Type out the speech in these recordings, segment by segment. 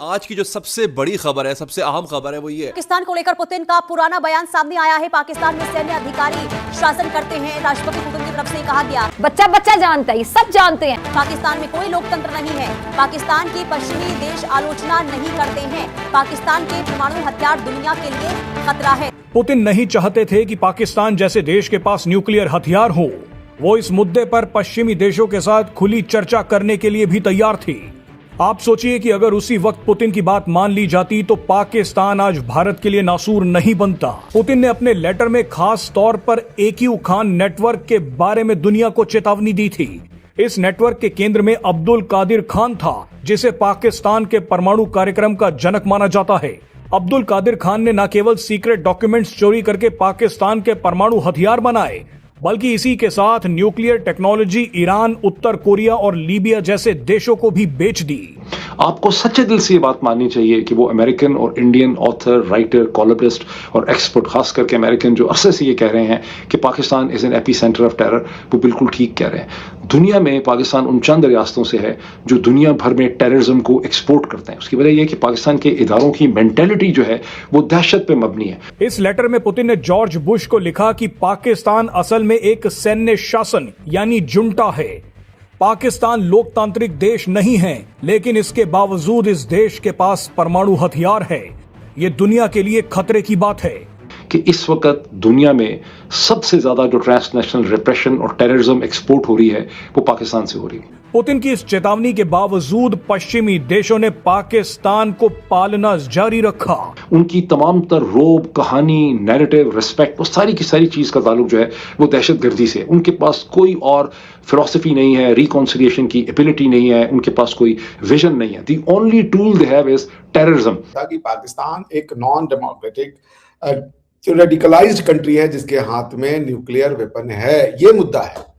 आज की जो सबसे बड़ी खबर है, सबसे अहम खबर है वो ये है। पाकिस्तान को लेकर पुतिन का पुराना बयान सामने आया है। पाकिस्तान में सैन्य अधिकारी शासन करते हैं। राष्ट्रपति पुतिन की तरफ से कहा गया, बच्चा बच्चा जानता है, सब जानते हैं। पाकिस्तान में कोई लोकतंत्र नहीं है। पाकिस्तान की पश्चिमी देश आलोचना नहीं करते हैं। पाकिस्तान के परमाणु हथियार दुनिया के लिए खतरा है। पुतिन नहीं चाहते थे कि पाकिस्तान जैसे देश के पास न्यूक्लियर हथियार हो। वो इस मुद्दे पर पश्चिमी देशों के साथ खुली चर्चा करने के लिए भी तैयार थी। आप सोचिए कि अगर उसी वक्त पुतिन की बात मान ली जाती तो पाकिस्तान आज भारत के लिए नासूर नहीं बनता। पुतिन ने अपने लेटर में खास तौर पर AQ खान नेटवर्क के बारे में दुनिया को चेतावनी दी थी। इस नेटवर्क के केंद्र में अब्दुल कादिर खान था, जिसे पाकिस्तान के परमाणु कार्यक्रम का जनक माना जाता है। अब्दुल कादिर खान ने न केवल सीक्रेट डॉक्यूमेंट्स चोरी करके पाकिस्तान के परमाणु हथियार बनाए, बल्कि इसी के साथ न्यूक्लियर टेक्नोलॉजी ईरान, उत्तर कोरिया और लीबिया जैसे देशों को भी बेच दी। आपको सच्चे दिल से ये बात माननी चाहिए कि वो अमेरिकन और इंडियन ऑथर, राइटर, कॉलमिस्ट और एक्सपर्ट, खास करके अमेरिकन, जो अरसे से ये कह रहे हैं कि Pakistan is an AP centre of terror, वो बिल्कुल ठीक कह रहे हैं। दुनिया में पाकिस्तान उन चंद रियासतों से है जो दुनिया भर में टेररिज्म को एक्सपोर्ट करते हैं। उसकी वजह यह है कि पाकिस्तान के इदारों की मेंटेलिटी जो है वो दहशत पे मबनी है। इस लेटर में पुतिन ने जॉर्ज बुश को लिखा कि पाकिस्तान असल में एक सैन्य शासन यानी जुंटा है। पाकिस्तान लोकतांत्रिक देश नहीं है, लेकिन इसके बावजूद इस देश के पास परमाणु हथियार है। ये दुनिया के लिए खतरे की बात है कि इस वक्त दुनिया में सबसे ज्यादा जो ट्रांसनेशनल रिप्रेशन और टेररिज्म एक्सपोर्ट हो रही है वो पाकिस्तान से हो रही है। पुतिन की इस चेतावनी के बावजूद पश्चिमी देशों ने पाकिस्तान को पालना जारी रखा। उनकी तमाम तर रोब, कहानी, नैरेटिव, रिस्पेक्ट, वो सारी की सारी चीज का ताल्लुक जो है वो दहशतगर्दी से। उनके पास कोई और फिलॉसफी नहीं है, रिकॉन्सिलिएशन की एबिलिटी नहीं है, उनके पास कोई विजन नहीं है। The only tool they have is terrorism. ताकि पाकिस्तान एक नॉन डेमोक्रेटिक रेडिकलाइज्ड कंट्री है जिसके हाथ में न्यूक्लियर वेपन है, ये मुद्दा है।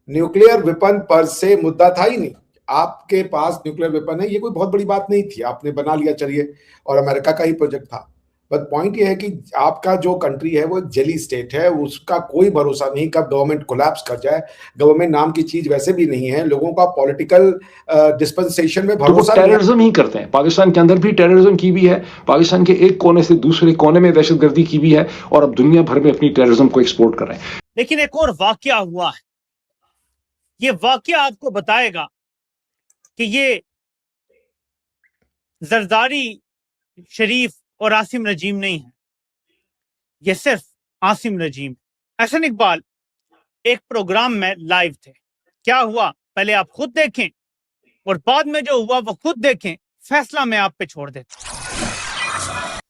न्यूक्लियर वेपन पर से मुद्दा था ही नहीं। आपके पास न्यूक्लियर वेपन है, ये कोई बहुत बड़ी बात नहीं थी, आपने बना लिया, चलिए, और अमेरिका का ही प्रोजेक्ट था। बट पॉइंट ये है कि आपका जो कंट्री है वो एक जेली स्टेट है, उसका कोई भरोसा नहीं कब गवर्नमेंट कोलैप्स कर जाए। गवर्नमेंट नाम की चीज वैसे भी नहीं है, लोगों का पॉलिटिकल डिस्पेंसेशन में भरोसा तो टेररिज्म ही करते हैं। पाकिस्तान के अंदर भी टेररिज्म की भी है, पाकिस्तान के एक कोने से दूसरे कोने में दहशतगर्दी की भी है, और अब दुनिया भर में अपनी टेररिज्म को एक्सपोर्ट कर रहे हैं। लेकिन एक और वाकया हुआ है, ये वाकया आपको बताएगा कि ये जरदारी, शरीफ और आसिम नजीम नहीं है, ये सिर्फ आसिम नजीम। एहसन इकबाल एक प्रोग्राम में लाइव थे। क्या हुआ पहले आप खुद देखें और बाद में जो हुआ वो खुद देखें। फैसला मैं आप पे छोड़ देता।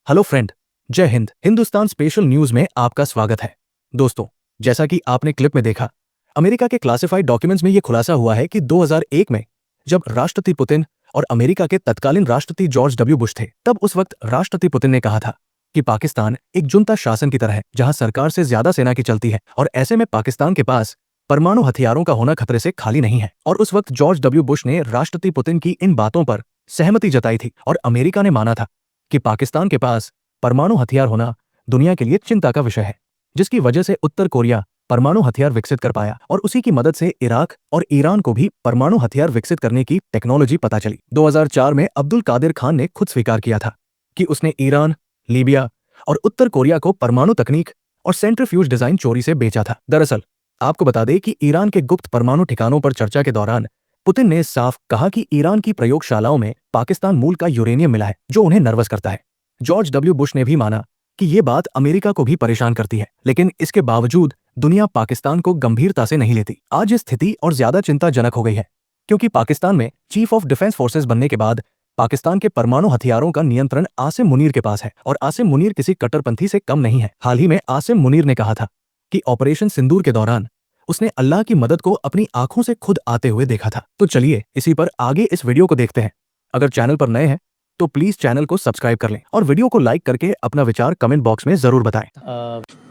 हेलो फ्रेंड, जय हिंद। हिंदुस्तान स्पेशल न्यूज में आपका स्वागत है। दोस्तों, जैसा कि आपने क्लिप में देखा, अमेरिका के क्लासिफाइड डॉक्यूमेंट्स में यह खुलासा हुआ है कि 2001 में जब राष्ट्रपति पुतिन और अमेरिका के तत्कालीन राष्ट्रपति जॉर्ज W. बुश थे, तब उस वक्त राष्ट्रपति पुतिन ने कहा था कि पाकिस्तान एक जुंता शासन की तरह है जहां सरकार से ज्यादा सेना की चलती है, और ऐसे में पाकिस्तान के पास परमाणु हथियारों का होना खतरे से खाली नहीं है। और उस वक्त जॉर्ज W. बुश ने राष्ट्रपति पुतिन की इन बातों पर सहमति जताई थी, और अमेरिका ने माना था कि पाकिस्तान के पास परमाणु हथियार होना दुनिया के लिए चिंता का विषय है, जिसकी वजह से उत्तर कोरिया परमाणु हथियार विकसित कर पाया, और उसी की मदद से इराक और ईरान को भी परमाणु हथियार विकसित करने की टेक्नोलॉजी पता चली। 2004 में अब्दुल कादिर खान ने खुद स्वीकार किया था कि उसने ईरान, लीबिया और उत्तर कोरिया को परमाणु तकनीक और सेंट्रीफ्यूज डिजाइन चोरी से बेचा था। दरअसल आपको बता दें कि ईरान के गुप्त परमाणु ठिकानों पर चर्चा के दौरान पुतिन ने साफ कहा कि ईरान की प्रयोगशालाओं में पाकिस्तान मूल का यूरेनियम मिला है, जो उन्हें नर्वस करता है। George W. बुश ने भी माना कि ये बात अमेरिका को भी परेशान करती है, लेकिन इसके बावजूद दुनिया पाकिस्तान को गंभीरता से नहीं लेती। आज ये स्थिति और ज्यादा चिंताजनक हो गई है, क्योंकि पाकिस्तान में चीफ ऑफ डिफेंस फोर्सेस बनने के बाद पाकिस्तान के परमाणु हथियारों का नियंत्रण आसिम मुनीर के पास है, और आसिम मुनीर किसी कट्टरपंथी से कम नहीं है। हाल ही में आसिम मुनीर ने कहा था कि ऑपरेशन सिंदूर के दौरान उसने अल्लाह की मदद को अपनी आंखों से खुद आते हुए देखा था। तो चलिए इसी पर आगे इस वीडियो को देखते हैं। अगर चैनल पर नए हैं तो प्लीज चैनल को सब्सक्राइब कर लें और वीडियो को लाइक करके अपना विचार कमेंट बॉक्स में जरूर बताएं।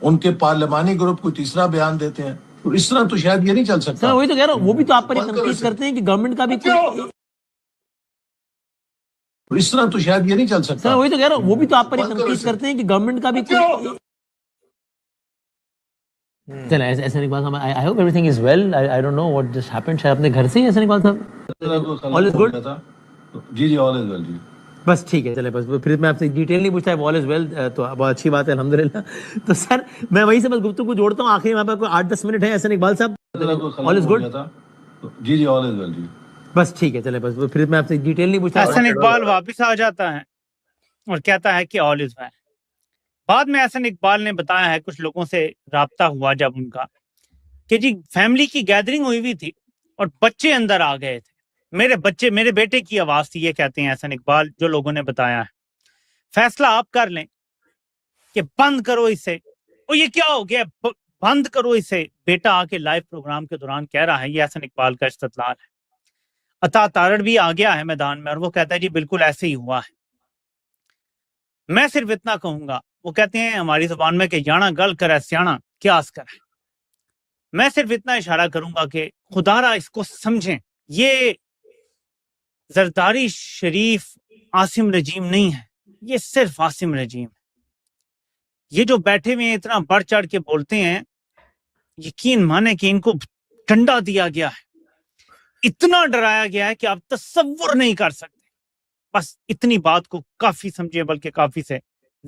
उनके पार्लिमानी ग्रुप को तीसरा बयान देते हैं, तो इस तरह तो शायद ये नहीं चल सकता। वही तो कह रहा हूँ, वो भी तो आप पर तनकीद करते हैं कि गवर्नमेंट का भी इस तरह तो शायद ये नहीं चल सकता। वही तो कह रहा हूँ, वो भी तो आप पर तनकीद करते हैं कि गवर्नमेंट का भी चल ऐसा नहीं बात। I hope everything is well. I don't know what just happened. शायद अपने घर से ही ऐसा नहीं बात। All is good. जी ऑल इज वेल जी। बस ठीक है, चले बस फिर मैं आपसे डिटेल नहीं पूछता, ऑल इज वेल, तो बहुत अच्छी बात है अल्हम्दुलिल्लाह। तो सर मैं वहीं से बस गुफ्तगू को जोड़ता हूँ, आखिरी वहाँ पर कोई 8-10 मिनट है Ehsan Iqbal sahab, all is good? जी जी, ऑल इज वेल जी। बस ठीक है, चले बस फिर मैं आपसे डिटेल नहीं पूछता। एहसान इकबाल वापस आ जाता है और कहता है कि ऑल इज वेल। बाद में एहसान इकबाल ने बताया है, कुछ लोगों से राब्ता हुआ जब उनका, कि जी फैमिली की गैदरिंग हुई हुई थी और बच्चे अंदर आ गए थे, मेरे बेटे की आवाज थी, ये कहते हैं एहसान इकबाल, जो लोगों ने बताया है। फैसला आप कर लें कि बंद करो इसे। और ये क्या हो गया, बंद करो इसे, बेटा आके लाइव प्रोग्राम के दौरान कह रहा है। ये एहसान इकबाल का इस्तदलाल है। अता तारड़ भी आ गया है मैदान में और वो कहता है जी बिल्कुल ऐसे ही हुआ है। मैं सिर्फ इतना कहूंगा, वो कहते हैं हमारी जुबान में कि याना गल करे स्याना क्यास करे। मैं सिर्फ इतना इशारा करूंगा कि खुदारा इसको समझें, ये जरदारी शरीफ आसिम रजीम नहीं है, ये सिर्फ आसिम रजीम है। ये जो बैठे हुए हैं इतना बढ़ चढ़ के बोलते हैं, यकीन माने कि इनको डंडा दिया गया है, इतना डराया गया है कि आप तसव्वुर नहीं कर सकते। बस इतनी बात को काफी समझे, बल्कि काफी से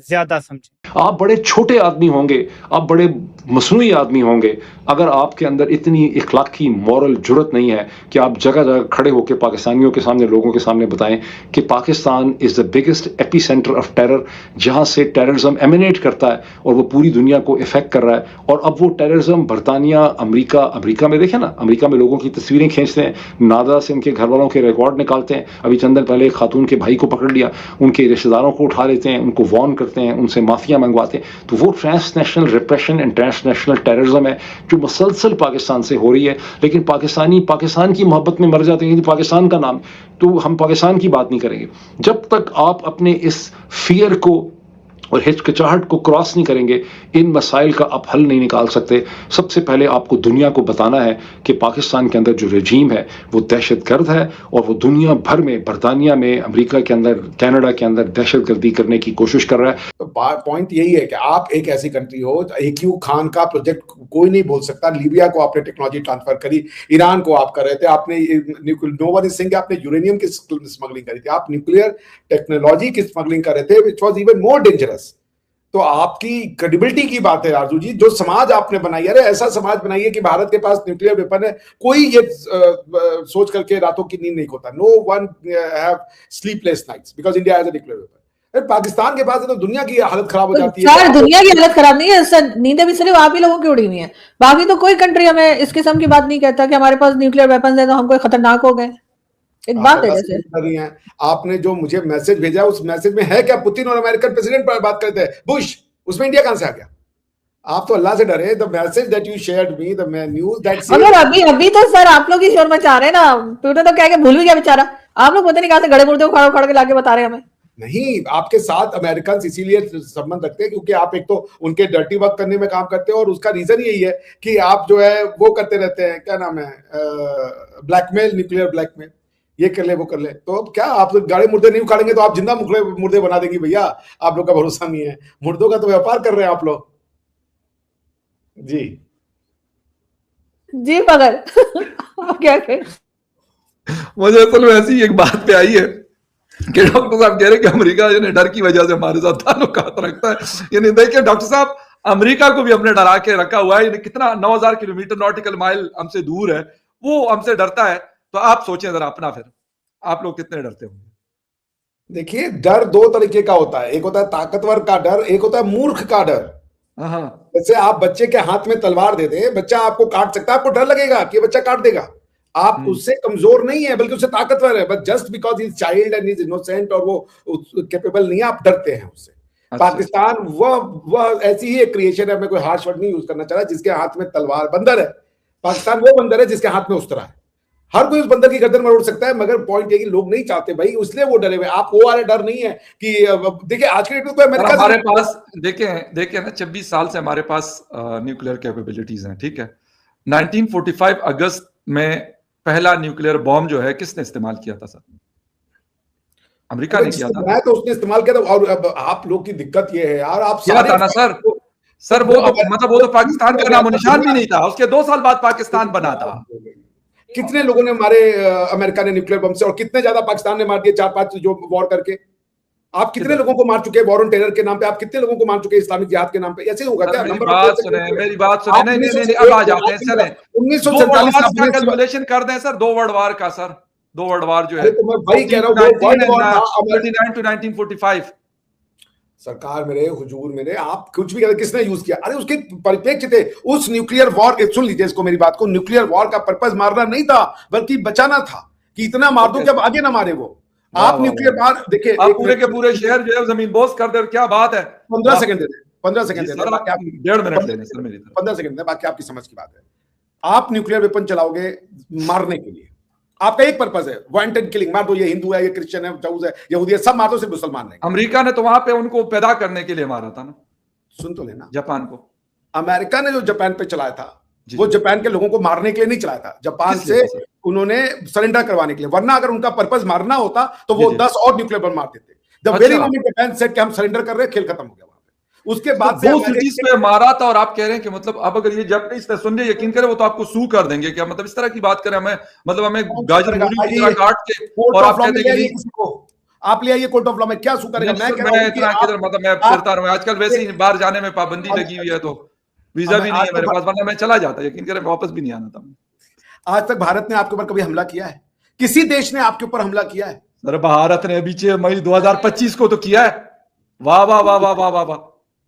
ज्यादा समझे। आप बड़े छोटे आदमी होंगे, आप बड़े मसनूई आदमी होंगे, अगर आपके अंदर इतनी इखलाकी मॉरल जुर्रत नहीं है कि आप जगह जगह खड़े होकर पाकिस्तानियों के सामने, लोगों के सामने बताएं कि Pakistan is the biggest AP centre of terror, जहां से टेररिज्म एमिनेट करता है और वो पूरी दुनिया को इफेक्ट कर रहा है। और अब वो टेररिज्म बरतानिया, अमेरिका में देखें ना, अमेरिका में लोगों की तस्वीरें खींचते हैं, नादा से उनके घर वालों के रिकॉर्ड निकालते हैं। अभी चंद दिन पहले एक खातून के भाई को पकड़ लिया, उनके रिश्तेदारों को उठा लेते हैं, उनको वॉर्न करते हैं, उनसे माफिया मंगवाते हैं। तो वो transnational repression and transnational terrorism है जो मुसलसल पाकिस्तान से हो रही है। लेकिन पाकिस्तान की मोहब्बत में मर जाते हैं कि पाकिस्तान का नाम, तो हम पाकिस्तान की बात नहीं करेंगे जब तक आप अपने इस फियर को और हिचकिचाहट को क्रॉस नहीं करेंगे। इन मसाइल का आप हल नहीं निकाल सकते। सबसे पहले आपको दुनिया को बताना है कि पाकिस्तान के अंदर जो रजीम है वो दहशतगर्द है और वो दुनिया भर में, बरतानिया में, अमेरिका के अंदर, कनाडा के अंदर दहशतगर्दी करने की कोशिश कर रहा है। तो पॉइंट यही है कि आप एक ऐसी कंट्री हो, AQ खान का प्रोजेक्ट कोई नहीं बोल सकता। लीबिया को आपने टेक्नोलॉजी ट्रांसफर करी, ईरान को आप कर रहे थे, आपने नो वन इज सेइंग आपने यूरेनियम की स्मगलिंग करी थी, आप न्यूक्लियर टेक्नोलॉजी की स्मगलिंग कर रहे थे, which was even more dangerous. तो आपकी क्रेडिबिलिटी की बात है आरजू जी, जो समाज आपने बनाई, अरे ऐसा समाज बनाइए कि भारत के पास न्यूक्लियर वेपन है, कोई ये सोच करके रातों की नींद नहीं खोता। No one have sleepless nights because India has a nuclear weapon. Pakistan के पास है तो दुनिया की हालत खराब हो जाती है। सर दुनिया की हालत खराब नहीं है सर, नींदें भी सिर्फ आप ही लोगों की उड़ी हुई है। बाकी तो कोई कंट्री हमें इस किस्म की बात नहीं कहता कि हमारे पास न्यूक्लियर वेपन है तो हम कोई खतरनाक हो गए। एक बात है जैसे आपने जो मुझे मैसेज भेजा, उस मैसेज में है क्या पुतिन और अमेरिकन प्रेसिडेंट पर बात करते हैं, बुश, उसमें इंडिया कहां से आ गया? आप तो अल्लाह से डरे। The message that you shared me, the news that मगर अभी तो सर आप लोग ही शोर मचा रहे हैं ना। पुतिन तो कह के भूल भी गया बेचारा। आप लोग पता नहीं कहां से गड़े मुर्दे उखाड़ उखाड़ के लाके बता रहे हैं हमें। नहीं, आपके साथ अमेरिकन इसीलिए संबंध रखते हैं क्योंकि आप एक तो उनके डर्टी वर्क करने में काम करते हो और उसका रीजन यही है कि आप जो है वो करते रहते हैं, क्या नाम है, ब्लैकमेल, न्यूक्लियर ब्लैकमेल, ये कर ले वो कर ले। तो अब क्या आप गाड़े मुर्दे नहीं उखाड़ेंगे तो आप जिंदा मुर्दे बना देंगे भैया। आप लोग का भरोसा नहीं है, मुर्दों का तो व्यापार कर रहे हैं आप लोग जी मगर क्या करें? मुझे असल में ऐसी एक बात पे आई है कि डॉक्टर साहब कह रहे कि अमेरिका डर की वजह से हमारे साथ ताल्लुकात रखता है। यानी देखिए डॉक्टर साहब, अमेरिका को भी हमने डरा के रखा हुआ है। कितना 9000 किलोमीटर नॉटिकल माइल हमसे दूर है, वो हमसे डरता है। तो आप सोचें जरा अपना, फिर आप लोग कितने डरते होंगे? देखिए, डर दो तरीके का होता है, एक होता है ताकतवर का डर, एक होता है मूर्ख का डर। जैसे आप बच्चे के हाथ में तलवार दे दें, बच्चा आपको काट सकता है, आपको डर लगेगा कि बच्चा काट देगा। आप उससे कमजोर नहीं है बल्कि उससे ताकतवर है, but just because he is child and is innocent और वो कैपेबल नहीं है, आप डरते हैं उससे। अच्छा। पाकिस्तान वह ऐसी ही एक क्रिएशन है, मैं कोई हार्श वर्ड नहीं यूज करना चाह रहा, जिसके हाथ में तलवार, बंदर है। पाकिस्तान वो बंदर है जिसके हाथ में उस्तरा है। हर कोई उस बंदर की गर्दन में उड़ सकता है, मगर पॉइंट ये कि लोग नहीं चाहते भाई, इसलिए वो डरे हुए। आप वो वाले डर नहीं है कि देखिए आज के डेट में तो अमेरिका हमारे पास देखें ना 26 साल से हमारे पास न्यूक्लियर कैपेबिलिटीज हैं, ठीक है। 1945 अगस्त में पहला न्यूक्लियर बॉम्ब जो है किसने इस्तेमाल किया था सर? अमेरिका ने किया था। तो उसने इस्तेमाल किया था। और अब आप लोग की दिक्कत ये है यार, आप क्या था ना सर वो मतलब वो तो पाकिस्तान का नामो निशान भी नहीं था, उसके 2 साल बाद पाकिस्तान बना था। कितने लोगों ने मारे अमेरिका ने न्यूक्लियर बम से, और कितने ज्यादा पाकिस्तान ने मार दिए 4-5 जो वॉर करके। आप कितने लोगों को मार चुके हैं वॉर ऑन टेरर के नाम पे? आप कितने लोगों को मार चुके हैं इस्लामिक जिहाद के नाम पे? ऐसे होगा क्या? मेरी नंबर बात सुने, मेरी बात सुने। नहीं नहीं नहीं, अब आ जाते हैं। चले 1947 का कैलकुलेशन कर दें सर, 2 वर्ल्ड वार का सर, 2 वर्ल्ड वार जो है, तो मैं वही कह रहा हूँ, 1939 to 1945। सरकार मेरे, हुजूर मेरे, आप कुछ भी कहते, किसने यूज किया? अरे उसके परिप्रेक्ष्य थे उस न्यूक्लियर वॉर के। सुन लीजिए इसको, मेरी बात को, न्यूक्लियर वॉर का पर्पस मारना नहीं था बल्कि बचाना था, कि इतना मार दो कि अब आगे ना मारे वो। आप न्यूक्लियर वॉर देखिए, आप पूरे के पूरे शहर जो है जमीन बोस कर दे, क्या बात है। 15 सेकंड दे दें, 15 सेकंड दे दें, 1.5 मिनट लेने सर मेरी तरफ। 15 सेकंड दे, बाकी आपकी समझ की बात है। आप न्यूक्लियर वेपन चलाओगे मारने के लिए, आपका एक पर्पस है, वांटेड किलिंग, मार दो, ये हिंदू है, ये क्रिश्चियन है, जूस है, यहूदी है, सब मार दो, सिर्फ मुसलमान नहीं। अमेरिका ने तो वहां पे उनको पैदा करने के लिए मारा था ना, सुन तो लेना, जापान को। अमेरिका ने जो जापान पे चलाया था वो जापान के लोगों को मारने के लिए नहीं चलाया था, जापान से उन्होंने सरेंडर करवाने के लिए। वरना अगर उनका पर्पस मारना होता तो वो 10 और न्यूक्लियर बम मार देते। The very moment Japan said कि हम सरेंडर कर रहे हैं, खेल खत्म हो गया वहां पे। उसके बाद दो सिटीज पे मारा था, और आप कह रहे हैं कि मतलब अब अगर ये जापानीज सुन यकीन करें वो तो आपको सू कर देंगे क्या? मतलब इस तरह की बात करें, हमें मतलब हमें गाजर मूली की तरह काट के, और आप कहते हैं कि आप ले आइए कोर्ट ऑफ लॉ में, क्या सू करेगा? मैं कह रहा हूं इतना किधर, मतलब मैं फिरता रहूं, आजकल वैसे ही बाहर जाने में पाबंदी लगी हुई है, तो वीजा भी नहीं है मेरे पास, वरना मैं चला जाता, यकीन करें वापस भी नहीं आना था। आज तक भारत ने आपके ऊपर कभी हमला किया है? किसी देश ने आपके ऊपर हमला किया है? सर भारत ने अभी 6 मई 2025 को तो किया है। वाह वाह वाह वाह वाह वाह वाह।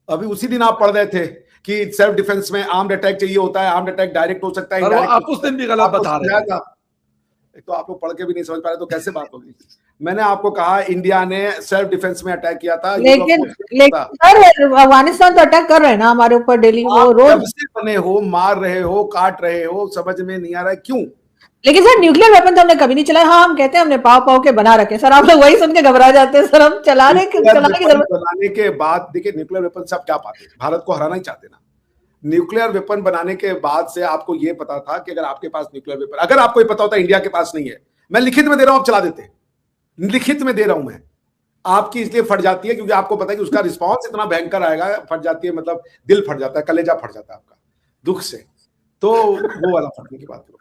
अभी उसी दिन आप पढ़ रहे थे कि सेल्फ डिफेंस में आर्म्ड अटैक चाहिए होता है, आर्म्ड अटैक डायरेक्ट हो सकता है, आप उस दिन भी गलत बता रहे थे। तो आप लोग पढ़ के भी नहीं समझ पा रहे तो कैसे बात होगी? मैंने आपको कहा इंडिया ने सेल्फ डिफेंस में अटैक किया था, लेकिन सर अफगानिस्तान तो अटैक कर रहे हैं ना हमारे ऊपर डेली, वो रोज बने हो, मार रहे हो, काट रहे हो, समझ में नहीं आ रहा है क्यों? लेकिन सर न्यूक्लियर वेपन तो हमने कभी नहीं चलाया। हाँ, हम कहते हैं हमने पाव के बना रखे सर, आप लोग वही सुन के घबरा जाते हैं सर। हम चलाने की बनाने के बाद देखिए, न्यूक्लियर वेपन से आप क्या पाते हैं? भारत को हराना ही चाहते ना। न्यूक्लियर वेपन बनाने के बाद से आपको यह पता था कि अगर आपके पास न्यूक्लियर वेपन, अगर आपको ये पता होता इंडिया के पास नहीं है, मैं लिखित में दे रहा हूं, आप चला देते। लिखित में दे रहा हूं मैं, आपकी इसलिए फट जाती है क्योंकि आपको पता है कि उसका रिस्पॉन्स इतना भयंकर आएगा। फट जाती है मतलब दिल फट जाता है, कलेजा फट जाता है आपका दुख से, तो वो वाला फटने की बात करो।